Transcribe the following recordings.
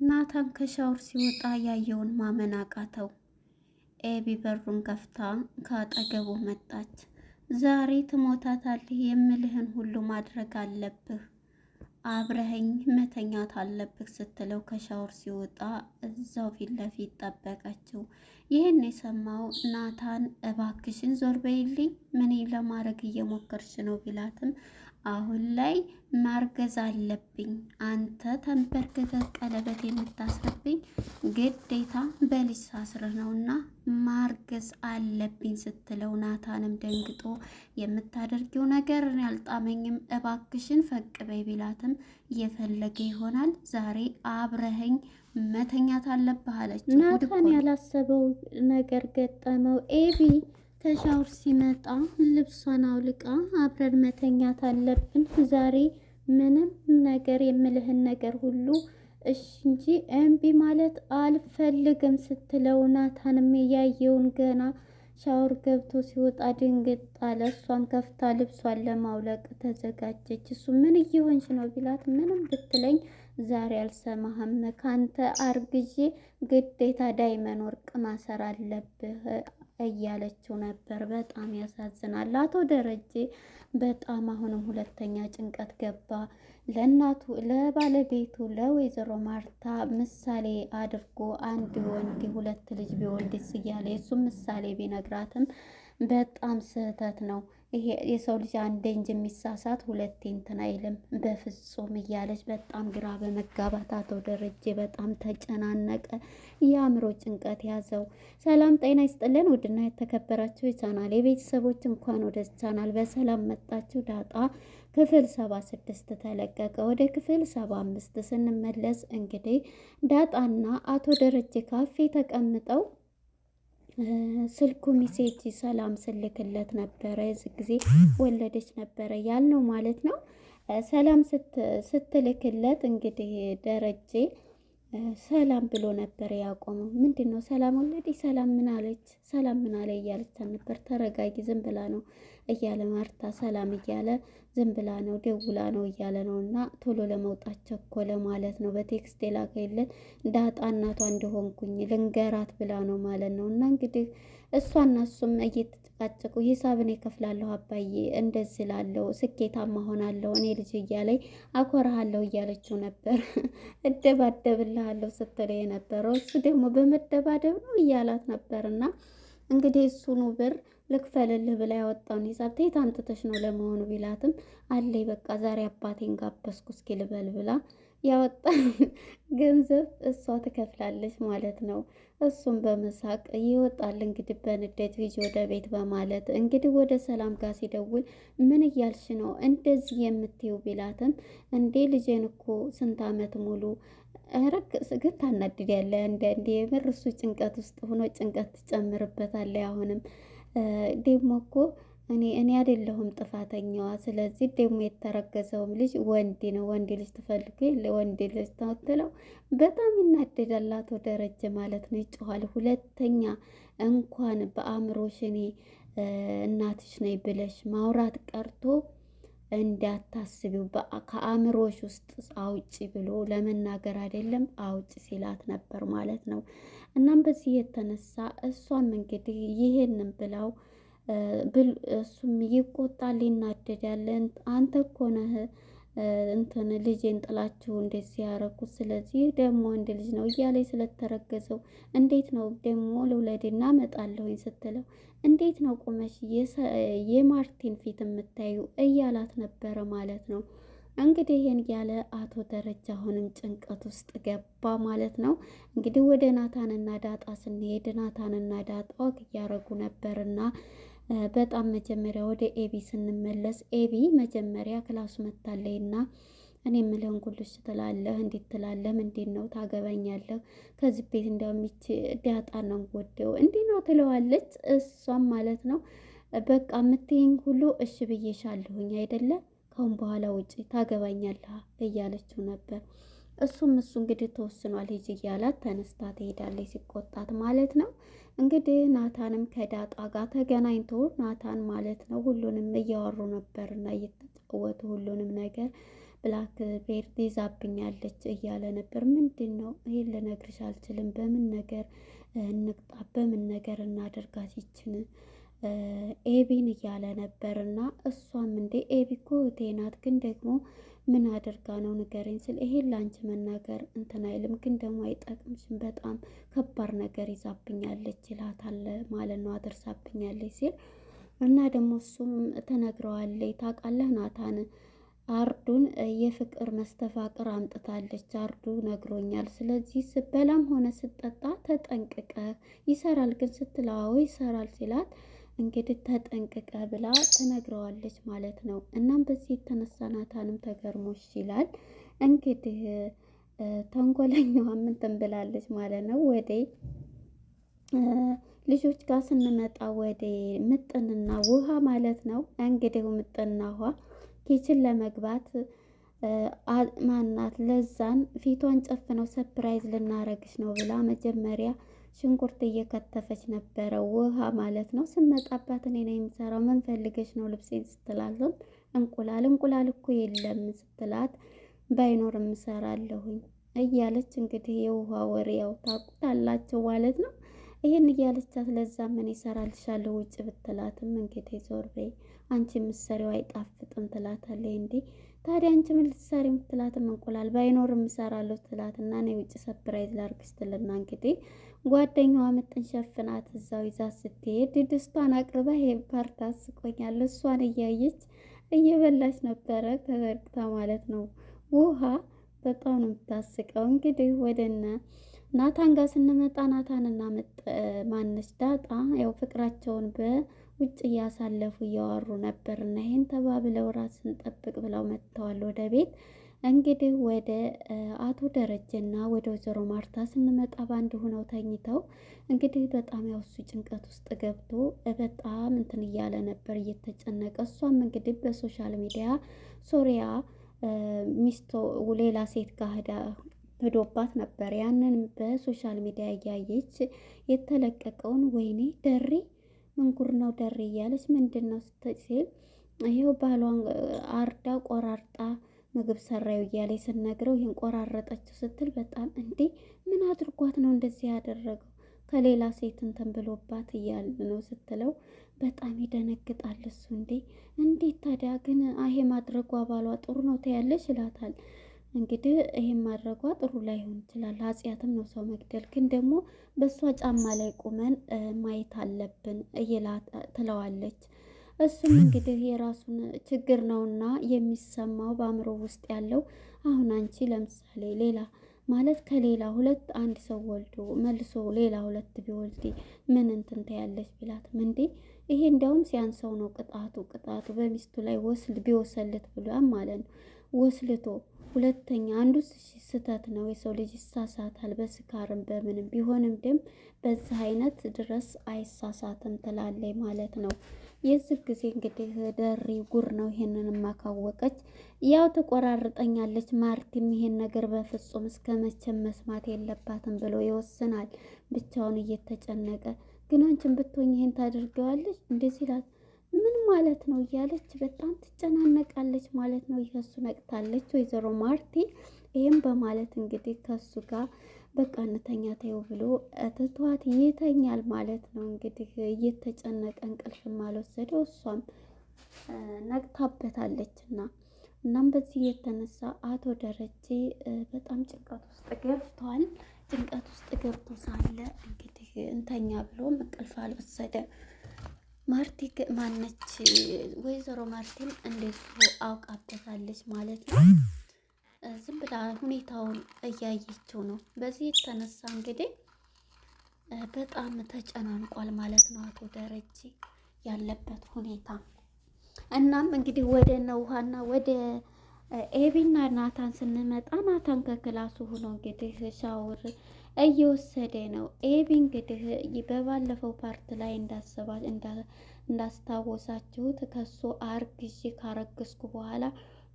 ናታን ከሻወር ሲወጣ ያየውን ማመን አቃተው። ኤቢ በሩን ከፍታ ከአጠገቡ መጣች። ዛሬ ትሞታታለህ፣ የምልህን ሁሉ ማድረግ አለብህ፣ አብረኸኝ መተኛት አለብህ ስትለው ከሻወር ሲወጣ እዛው ፊት ለፊት ጠበቀችው። ይህን የሰማው ናታን እባክሽን ዞር በይልኝ፣ ምን ለማድረግ እየሞከርሽ ነው ቢላትም አሁን ላይ ማርገዝ አለብኝ፣ አንተ ተንበርክከህ ቀለበት የምታስርብኝ ግዴታ በልጅ ሳስርህ ነውና ማርገዝ አለብኝ ስትለው ናታንም ደንግጦ የምታደርጊው ነገር ያልጣመኝም፣ እባክሽን ፈቅ በይ ቢላትም እየፈለገ ይሆናል ዛሬ አብረኸኝ መተኛት አለብህ አለች። ናታን ያላሰበው ነገር ገጠመው። ኤቢ ከሻወር ሲመጣ ልብሷን አውልቃ አብረን መተኛት አለብን ዛሬ ምንም ነገር የምልህን ነገር ሁሉ እሺ እንጂ እምቢ ማለት አልፈልግም ስትለው ናታንም ያየውን ገና ሻወር ገብቶ ሲወጣ ድንግጥ አለ። እሷም ከፍታ ልብሷን ለማውለቅ ተዘጋጀች። እሱ ምን እየሆንሽ ነው ቢላት ምንም ብትለኝ ዛሬ አልሰማህም፣ ካንተ አርግዤ ግዴታ ዳይመን ወርቅ ማሰር አለብህ እያለችው ነበር። በጣም ያሳዝናል። አቶ ደረጀ በጣም አሁንም ሁለተኛ ጭንቀት ገባ። ለእናቱ ለባለቤቱ ለወይዘሮ ማርታ ምሳሌ አድርጎ አንድ ወንድ ሁለት ልጅ ቢወልድስ እያለ የእሱም ምሳሌ ቢነግራትም በጣም ስህተት ነው ይሄ፣ የሰው ልጅ አንዴ እንጂ የሚሳሳት ሁለቴ እንትን አይልም በፍጹም እያለች በጣም ግራ በመጋባት አቶ ደረጀ በጣም ተጨናነቀ። የአእምሮ ጭንቀት ያዘው። ሰላም ጤና ይስጥልን ውድና የተከበራችሁ የቻናል የቤተሰቦች እንኳን ወደ ቻናል በሰላም መጣችሁ። ዳጣ ክፍል 76 ተለቀቀ። ወደ ክፍል 75 ስንመለስ እንግዲህ ዳጣና አቶ ደረጀ ካፌ ተቀምጠው ስልኩ ሚሴጅ ሰላም ስልክለት ነበረ። የዚህ ጊዜ ወለደች ነበረ ያልነው ማለት ነው። ሰላም ስትልክለት እንግዲህ ደረጀ ሰላም ብሎ ነበር ያቆመው። ምንድን ነው ሰላም ወለደች፣ ሰላም ምን አለች፣ ሰላም ምን አለ እያለች ነበር። ተረጋጊ ዝም ብላ ነው እያለ ማርታ ሰላም እያለ ዝም ብላ ነው ደውላ ነው እያለ ነው። እና ቶሎ ለመውጣት ቸኮለ ማለት ነው። በቴክስት የላከለት ዳጣ እናቷ እንደሆንኩኝ ልንገራት ብላ ነው ማለት ነው። እና እንግዲህ እሷና እሱም እየተጨቃጨቁ ሂሳብን እከፍላለሁ አባዬ፣ እንደዚህ ላለው ስኬታማ ሆናለሁ እኔ ልጅ እያለኝ አኮራሃለሁ እያለችው ነበር። እደባደብልሃለሁ ስትለው የነበረው እሱ ደግሞ በመደባደብ ነው እያላት ነበርና እንግዲህ እሱኑ ብር ልክፈልልህ ብላ ያወጣውን ሂሳብ ተየት አምጥተሽ ነው ለመሆኑ ቢላትም አለይ በቃ ዛሬ አባቴን ጋበዝኩ እስኪ ልበል ብላ ያወጣ ገንዘብ እሷ ትከፍላለች ማለት ነው። እሱም በመሳቅ ይወጣል እንግዲህ በንዴት ልጅ ወደ ቤት በማለት እንግዲህ ወደ ሰላም ጋር ሲደውል ምን እያልሽ ነው እንደዚህ የምትይው ቢላትም እንዴ ልጄን እኮ ስንት ዓመት ሙሉ ረክስ ግን ታናድድ ያለ አንዳንዴ የምር እሱ ጭንቀት ውስጥ ሆኖ ጭንቀት ትጨምርበታለህ። አሁንም ደግሞ እኮ እኔ አይደለሁም ጥፋተኛዋ። ስለዚህ ደግሞ የተረገዘውም ልጅ ወንድ ነው፣ ወንድ ልጅ ትፈልግ ለወንድ ልጅ ተወትለው በጣም ይናደዳል አቶ ደረጀ ማለት ነው። ይጮኋል። ሁለተኛ እንኳን በአእምሮሽ እኔ እናትሽ ነኝ ብለሽ ማውራት ቀርቶ እንዳታስቢው ከአእምሮሽ ውስጥ አውጪ ብሎ ለመናገር አይደለም አውጪ ሲላት ነበር ማለት ነው። እናም በዚህ የተነሳ እሷም እንግዲህ ይሄንን ብላው እሱም ይቆጣል፣ ይናደዳል። አንተ እኮ ነህ እንትን ልጄን ጥላችሁ እንደዚህ ያደረኩት፣ ስለዚህ ደግሞ ወንድ ልጅ ነው እያለ ስለተረገዘው እንዴት ነው ደግሞ ልውለድና እመጣለሁኝ ስትለው እንዴት ነው ቁመሽ የማርቲን ፊት የምታዩ እያላት ነበረ ማለት ነው። እንግዲህ ይሄን ያለ አቶ ደረጃ አሁንም ጭንቀት ውስጥ ገባ ማለት ነው። እንግዲህ ወደ ናታንና ዳጣ ስንሄድ ናታንና ዳጣ ወግ እያረጉ ነበርና በጣም መጀመሪያ ወደ ኤቢ ስንመለስ ኤቢ መጀመሪያ ክላሱ መታለይና እኔ የምልህን ኩልሽ ትላለህ እንዴት ትላለህ? ምንድን ነው ታገባኛለህ? ከዚህ ቤት እንደሚች ዳጣ ነው ወደው እንዲህ ነው ትለዋለች። እሷም ማለት ነው በቃ የምትይኝ ሁሉ እሺ ብዬሻለሁኝ አይደለ? ካሁን በኋላ ውጪ ታገባኛለህ እያለችው ነበር። እሱ እንግዲህ ተወስኗል ሂጂ እያላት ተነስታ ትሄዳለች ሲቆጣት ማለት ነው። እንግዲህ ናታንም ከዳጣ ጋር ተገናኝቶ ናታን ማለት ነው ሁሉንም እያወሩ ነበርና እየተጫወቱ ሁሉንም ነገር ብላክ ቤርድ ይዛብኛለች እያለ ነበር። ምንድን ነው ይሄን ልነግርሽ አልችልም። በምን ነገር እንቅጣ፣ በምን ነገር እናደርጋት ይችን ኤቢን እያለ ነበር። እና እሷም እንዴ ኤቢ እኮ እህቴ ናት፣ ግን ደግሞ ምን አድርጋ ነው ንገረኝ ስል ይሄን ላንቺ መናገር እንትን አይልም፣ ግን ደግሞ አይጠቅምሽም፣ በጣም ከባድ ነገር ይዛብኛለች ይላታል ማለት ነው። አድርሳብኛለች ሲል እና ደግሞ እሱም ተነግረዋለች። ታውቃለህ ናታን አርዱን የፍቅር መስተፋቅር አምጥታለች፣ አርዱ ነግሮኛል። ስለዚህ ስበላም ሆነ ስጠጣ ተጠንቅቀ ይሰራል ግን ስትለዋው ይሰራል ሲላት እንግዲህ ተጠንቅቀ ብላ ትነግረዋለች ማለት ነው። እናም በዚህ የተነሳ ናታንም ተገርሞሽ ይላል። እንግዲህ ተንኮለኛዋ ምንትን ብላለች ማለት ነው። ወደ ልጆች ጋር ስንመጣ ወደ ምጥንና ውሃ ማለት ነው። እንግዲህ ምጥንና ውሃ ኪችን ለመግባት ማናት ለዛን ፊቷን ጨፍነው ሰፕራይዝ ልናረግሽ ነው ብላ መጀመሪያ ሽንኩርት እየከተፈች ነበረ። ውሃ ማለት ነው። ስመጣባት እኔ ነኝ የምሰራው፣ ምን ፈልገሽ ነው ልብሴን ስትላትም እንቁላል እኮ የለም ስትላት ባይኖርም እሰራለሁኝ እያለች እንግዲህ የውሃ ወሬ ያው ታውቁታላችሁ ማለት ነው። ይሄን እያለቻት ለዛ ምን ይሰራልሻለሁ ውጭ ብትላትም እንግዲህ ዞር በይ አንቺ ምሰሪው አይጣፍጥም ትላታለች። እንዴ ታዲያ አንቺ ምን ልትሰሪ የምትላትም እንቁላል ባይኖርም እሰራለሁ ትላትና እኔ ውጭ ሰፕራይዝ ላርግሽ ትልና እንግዲህ ጓደኛዋ ምጥን ሸፍናት እዛው ይዛ ስትሄድ ድስቷን አቅርባ ይሄ ፓርት አስቆኛል። እሷን እያየች እየበላች ነበረ ተዘርግታ ማለት ነው። ውሃ በጣም ነው የምታስቀው። እንግዲህ ወደነ ናታን ጋር ስንመጣ ናታንና ማነች ዳጣ ያው ፍቅራቸውን በውጭ እያሳለፉ እያወሩ ነበር እና ይሄን ተባብለው ራስን ጠብቅ ብለው መጥተዋል ወደ ቤት። እንግዲህ ወደ አቶ ደረጀና ወደ ወይዘሮ ማርታ ስንመጣ ባንድ ሆነው ተኝተው እንግዲህ በጣም ያው እሱ ጭንቀት ውስጥ ገብቶ በጣም እንትን እያለ ነበር እየተጨነቀ። እሷም እንግዲህ በሶሻል ሚዲያ ሶሪያ ሚስቶ ሌላ ሴት ጋር ሄዶባት ነበር። ያንን በሶሻል ሚዲያ እያየች የተለቀቀውን ወይኔ ደሬ ምንጉር ነው ደሬ እያለች ምንድን ነው ስትል ይሄው ባሏን አርዳ ቆራርጣ ምግብ ሰራዩ እያለች ስነግረው ይህን ቆራረጠችው ስትል በጣም እንዴ ምን አድርጓት ነው እንደዚህ ያደረገው ከሌላ ሴት እንትን ብሎባት እያለ ነው ስትለው በጣም ይደነግጣል እሱ። እንዴት ታዲያ ግን ይሄ ማድረጓ ባሏ ጥሩ ነው ትያለሽ ይላታል። እንግዲህ ይሄን ማድረጓ ጥሩ ላይሆን ይችላል፣ ኃጢአትም ነው ሰው መግደል፣ ግን ደግሞ በእሷ ጫማ ላይ ቁመን ማየት አለብን ትለዋለች። እሱም እንግዲህ የራሱን ችግር ነውና የሚሰማው በአእምሮ ውስጥ ያለው አሁን አንቺ ለምሳሌ ሌላ ማለት ከሌላ ሁለት አንድ ሰው ወልዶ መልሶ ሌላ ሁለት ቢወልድ ምን እንትን ታያለች ቢላትም እንዴ ይሄ እንዲያውም ሲያንሰው ነው ቅጣቱ በሚስቱ ላይ ቢወሰልት ብሏል ማለት ነው። ወስልቶ ሁለተኛ አንዱ ስህተት ነው። የሰው ልጅ ይሳሳታል በስካርም በምንም ቢሆንም ግን በዚህ አይነት ድረስ አይሳሳትም ትላለች ማለት ነው። የዚህ ጊዜ እንግዲህ ደሪ ጉር ነው። ይሄንን ማካወቀች ያው ትቆራርጠኛለች። ማርቲም ይሄን ነገር በፍጹም እስከ መቼም መስማት የለባትም ብሎ ይወስናል። ብቻውን እየተጨነቀ ግን አንቺን ብትሆኝ ይሄን ታደርገዋለች እንደዚህ ይላት ምን ማለት ነው እያለች በጣም ትጨናነቃለች ማለት ነው። ከሱ ነቅታለች ወይዘሮ ማርቲ። ይህም በማለት እንግዲህ ከሱ ጋር በቃ እንተኛ ተይው ብሎ ትቷት ይተኛል ማለት ነው። እንግዲህ እየተጨነቀ እንቅልፍም አልወሰደው እሷም ነቅታበታለች እና እናም በዚህ የተነሳ አቶ ደረጀ በጣም ጭንቀት ውስጥ ገብቷል። ጭንቀት ውስጥ ገብቶ ሳለ እንግዲህ እንተኛ ብሎ እንቅልፍ አልወሰደ። ማርቲ ማነች ወይዘሮ ማርቲም እንደሱ አውቃበታለች ማለት ነው። ዝም ብላ ሁኔታውን እያየችው ነው። በዚህ የተነሳ እንግዲህ በጣም ተጨናንቋል ማለት ነው አቶ ደረጀ ያለበት ሁኔታ። እናም እንግዲህ ወደ ነውሃና ወደ ኤቢና ናታን ስንመጣ ናታን ከክላሱ ሆኖ እንግዲህ ሻውር እየወሰደ ነው። ኤቢ እንግዲህ በባለፈው ፓርት ላይ እንዳስታወሳችሁት ከሱ አርግዤ ካረገዝኩ በኋላ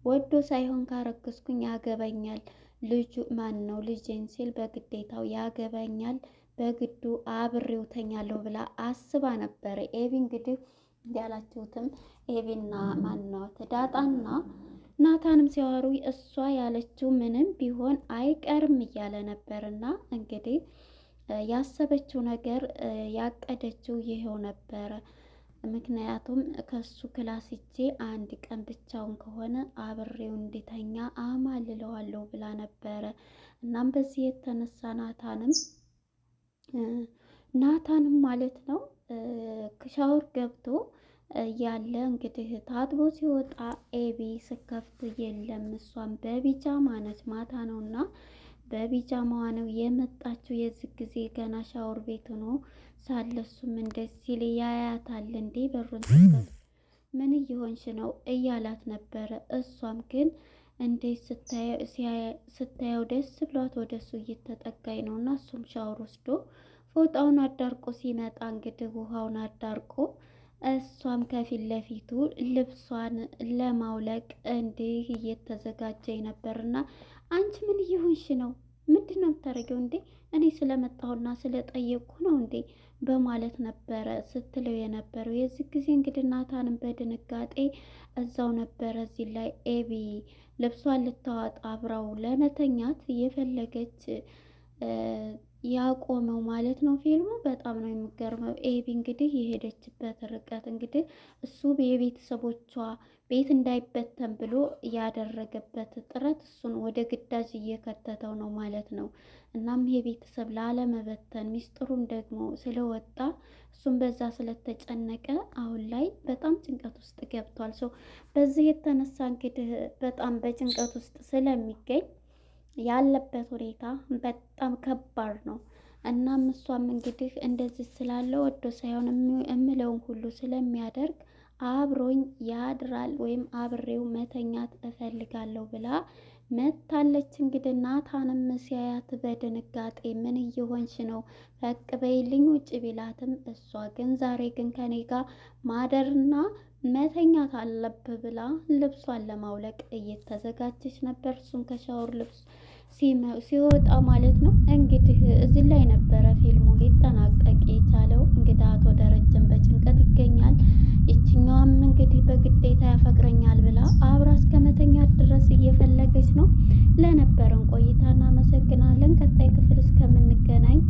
ወዶ ሳይሆን ካረገዝኩኝ ያገባኛል ልጁ ማን ነው ልጄን ሲል በግዴታው ያገባኛል በግዱ አብሬው ተኛለሁ ብላ አስባ ነበረ። ኤቢ እንግዲህ ያላችሁትም ኤቢና ማን ነው ዳጣና ናታንም ሲያወሩ እሷ ያለችው ምንም ቢሆን አይቀርም እያለ ነበርና እንግዲህ ያሰበችው ነገር ያቀደችው ይሄው ነበረ። ምክንያቱም ከሱ ክላስ ሂጄ አንድ ቀን ብቻውን ከሆነ አብሬው እንዲተኛ አማልለዋለሁ ብላ ነበረ። እናም በዚህ የተነሳ ናታንም ማለት ነው ሻወር ገብቶ ያለ እንግዲህ ታጥቦ ሲወጣ ኤቢ ስከፍት የለም። እሷም በቢጃማ ነች፣ ማታ ነውና በቢጃማዋ ነው የመጣችው። የዚህ ጊዜ ገና ሻወር ቤት ሆኖ ሳለ እሱም እንደዚህ ሲል ያያታል። እንዴ በሩን ስከፍት ምን እየሆንሽ ነው እያላት ነበረ። እሷም ግን እንዴት ስታየው ደስ ብሏት ወደ እሱ እየተጠጋኝ ነው እና እሱም ሻወር ወስዶ ፎጣውን አዳርቆ ሲመጣ እንግዲህ ውሃውን አዳርቆ እሷም ከፊት ለፊቱ ልብሷን ለማውለቅ እንዲህ እየተዘጋጀኝ ነበርና አንቺ ምን እየሆንሽ ነው? ምንድን ነው የምታደርገው እንዴ? እኔ ስለመጣሁና ስለጠየቅኩ ነው እንዴ? በማለት ነበረ ስትለው የነበረው። የዚህ ጊዜ እንግዲህ ናታንም በድንጋጤ እዛው ነበረ። እዚህ ላይ ኤቢ ልብሷን ልታዋጣ አብራው ለመተኛት የፈለገች ያቆመው ማለት ነው። ፊልሙ በጣም ነው የሚገርመው። ኤቢ እንግዲህ የሄደችበት ርቀት እንግዲህ እሱ የቤተሰቦቿ ቤት እንዳይበተን ብሎ ያደረገበት ጥረት እሱን ወደ ግዳጅ እየከተተው ነው ማለት ነው። እናም የቤተሰብ ላለመበተን ሚስጥሩም ደግሞ ስለወጣ እሱም በዛ ስለተጨነቀ አሁን ላይ በጣም ጭንቀት ውስጥ ገብቷል። በዚህ የተነሳ እንግዲህ በጣም በጭንቀት ውስጥ ስለሚገኝ ያለበት ሁኔታ በጣም ከባድ ነው። እናም እሷም እንግዲህ እንደዚህ ስላለ ወዶ ሳይሆን እምለውን ሁሉ ስለሚያደርግ አብሮኝ ያድራል ወይም አብሬው መተኛት እፈልጋለሁ ብላ መታለች። እንግዲህ ናታንም ሲያያት በድንጋጤ ምን እየሆንሽ ነው? ፈቅ በይልኝ ውጭ ቢላትም እሷ ግን ዛሬ ግን ከኔ ጋር ማደርና መተኛት አለብህ ብላ ልብሷን ለማውለቅ እየተዘጋጀች ነበር። እሱም ከሻወር ልብስ ሲወጣ ማለት ነው። እንግዲህ እዚህ ላይ ነበረ ፊልሙ ሊጠናቀቅ የቻለው። እንግዲህ አቶ ደረጀን በጭንቀት ይገኛል። ይችኛዋም እንግዲህ በግዴታ ያፈቅረኛል ብላ አብራ እስከ መተኛት ድረስ እየፈለገች ነው። ለነበረን ቆይታ እናመሰግናለን። ቀጣይ ክፍል እስከምንገናኝ